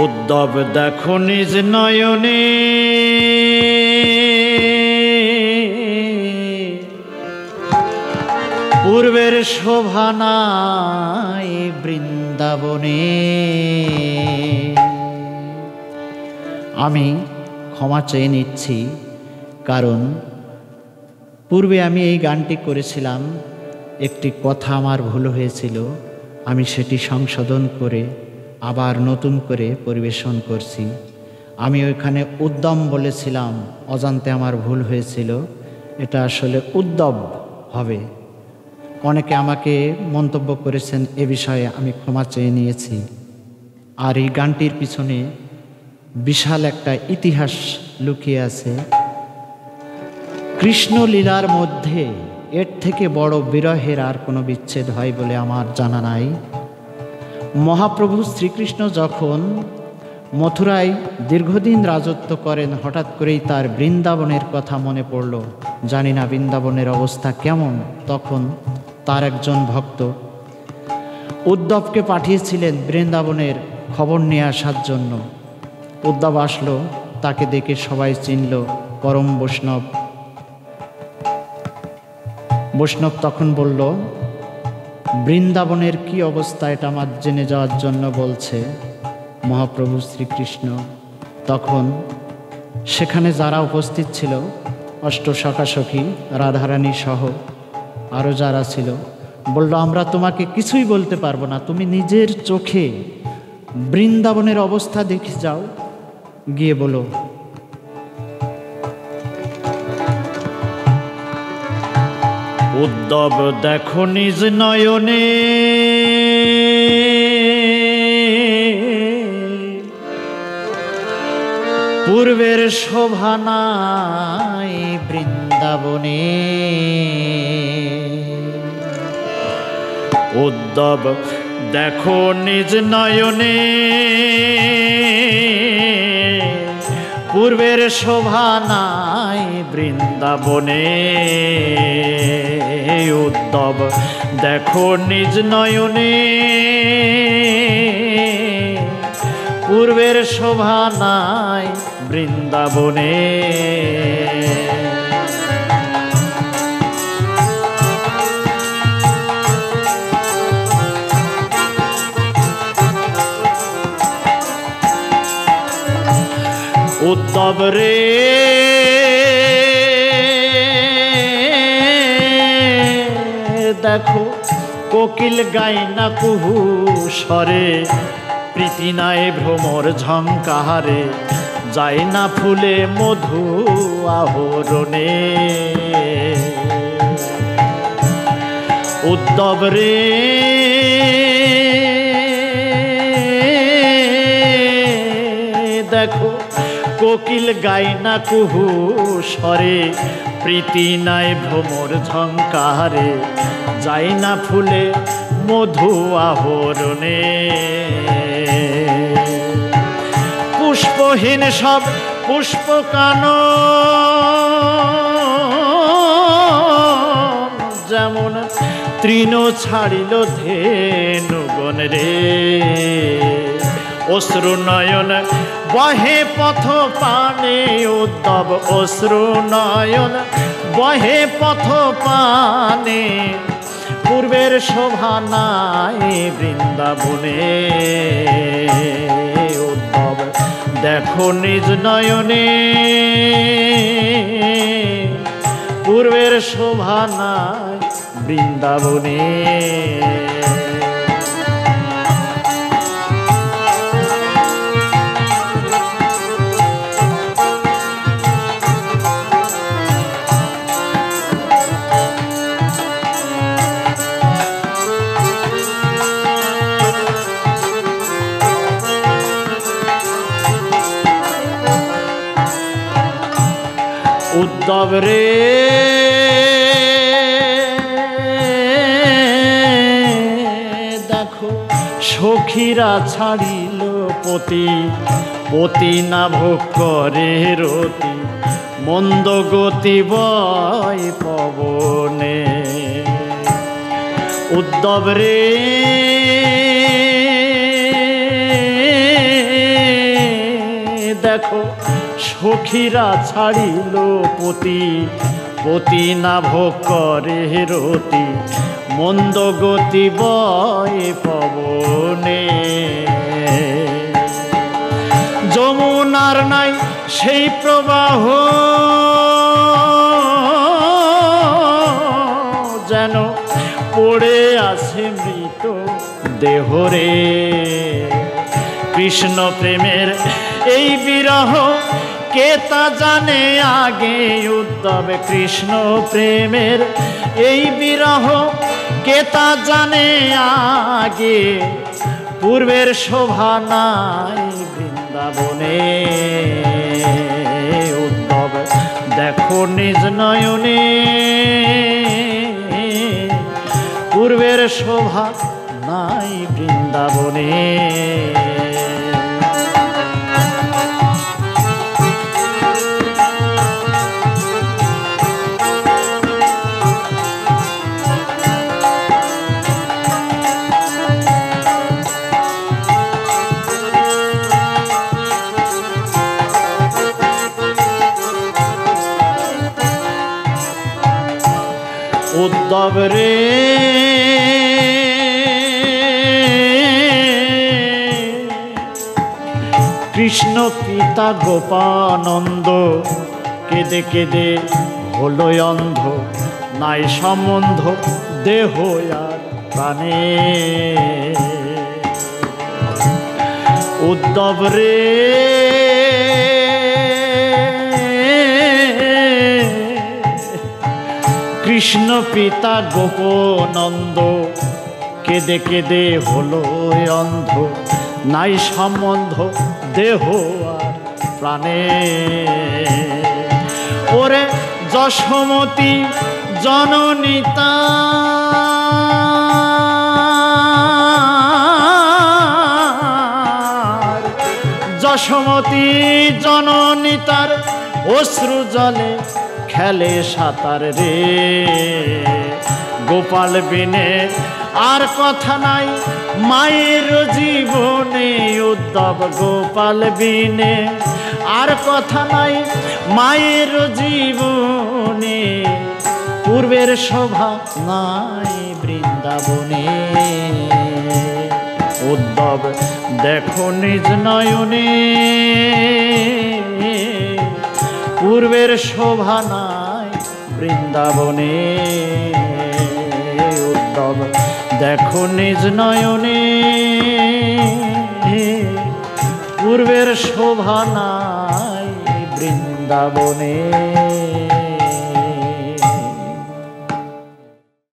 উদ্ধব দেখো নিজ নয়নে পূর্বের শোভা নাই বৃন্দাবনে। আমি ক্ষমা চেয়ে নিচ্ছি, কারণ পূর্বে আমি এই গানটি করেছিলাম, একটি কথা আমার ভুল হয়েছিল, আমি সেটি সংশোধন করে আবার নতুন করে পরিবেশন করছি। আমি ওইখানে উদ্যম বলেছিলাম, অজান্তে আমার ভুল হয়েছিল, এটা আসলে উদ্যব হবে। অনেকে আমাকে মন্তব্য করেছেন এ বিষয়ে, আমি ক্ষমা চেয়ে নিয়েছি। আর এই গানটির পিছনে বিশাল একটা ইতিহাস লুকিয়ে আছে। কৃষ্ণলীলার মধ্যে এর থেকে বড় বিরহের আর কোনো বিচ্ছেদ হয় বলে আমার জানা নাই। মহাপ্রভু শ্রীকৃষ্ণ যখন মথুরায় দীর্ঘদিন রাজত্ব করেন, হঠাৎ করেই তার বৃন্দাবনের কথা মনে পড়ল। জানি না বৃন্দাবনের অবস্থা কেমন। তখন তার একজন ভক্ত উদ্ধবকে পাঠিয়েছিলেন বৃন্দাবনের খবর নিয়ে আসার জন্য। উদ্ধব আসলো, তাকে দেখে সবাই চিনল, পরম বৈষ্ণব। বৈষ্ণব তখন বলল, বৃন্দাবনের কি অবস্থা এটা আমার জেনে যাওয়ার জন্য বলছে মহাপ্রভু শ্রীকৃষ্ণ। তখন সেখানে যারা উপস্থিত ছিল, অষ্টসখী রাধারানী সহ আরও যারা ছিল, বলল, আমরা তোমাকে কিছুই বলতে পারবো না, তুমি নিজের চোখে বৃন্দাবনের অবস্থা দেখে যাও, গিয়ে বলো। উদ্ধব দেখো নিজ নয়নে পূর্বের শোভা নাই বৃন্দাবনে। উদ্ধব দেখো নিজ নয়নে পূর্বের শোভা নাই বৃন্দাবনে। উদ্ধব দেখো নিজ নয়নে পূর্বের শোভা নাই বৃন্দাবনে। উদ্ধব রে দেখো কোকিল গাই না কুহু স্বরে, প্রীতি নাই ভ্রমর ঝঙ্কারে, যায় না ফুলে মধু আহরণে। উদ্ধব রে দেখো কোকিল গাই না কুহু স্বরে, প্রীতি নাই ভ্রমর ঝঙ্কারে, যায় না ফুলে মধু আহরণে। পুষ্পহীন সব পুষ্পকানন, যেমন তৃণ ছাড়িল ধেনুগণ রে। অশ্রু নয়ন বহে পথ পানে, উদ্ধব অশ্রু নয়ন বহে পথ পানে, পূর্বের শোভা নাই বৃন্দাবনে। উদ্ধব দেখো নিজ নয়নে পূর্বের শোভা নাই বৃন্দাবনে। উদ্ধব রে দেখো সখীরা ছাড়িল পতি, পতি না ভোগ করে রতি, মন্দ গতি বয় পবনে। উদ্ধব রে দেখো সখীরা ছাড়িল পতি, পতি না ভোগ করে রতি, মন্দ গতি বয় পবনে। যমুনার নাই সেই প্রবাহ, যেন পড়ে আছে মৃত দেহরে। কৃষ্ণ প্রেমের এই বিরহ কে তা জানে আগে, উদ্ধব কৃষ্ণ প্রেমের এই বিরহ কে তা জানে আগে। পূর্বের শোভা নাই বৃন্দাবনে, উদ্ধব দেখো নিজ নয়নে। পূর্বের শোভা নাই বৃন্দাবনে। উদ্ধব রে কৃষ্ণ পিতা গোপানন্দ কেঁদে কেঁদে হলো অন্ধ, নাই সম্বন্ধ দেহ আর প্রাণে। উদ্ধব রে কৃষ্ণ পিতা গোপনন্দ কেঁদে কেঁদে হলো অন্ধ, নাই সম্বন্ধ দেহ আর প্রাণে। ওরে যশোমতী জননী তার, যশোমতী জননী তার অশ্রু জলে খেলে সাঁতার রে। গোপাল বিনে আর কথা নাই মায়ের জীবনে, উদ্ধব গোপাল বিনে আর কথা নাই মায়ের জীবনে। পূর্বের শোভা নাই বৃন্দাবনে, উদ্ধব দেখো নিজ নয়নে। পূর্বের শোভা নাই বৃন্দাবনে, উদ্ধব দেখো নিজ নয়নে। পূর্বের শোভা নাই বৃন্দাবনে।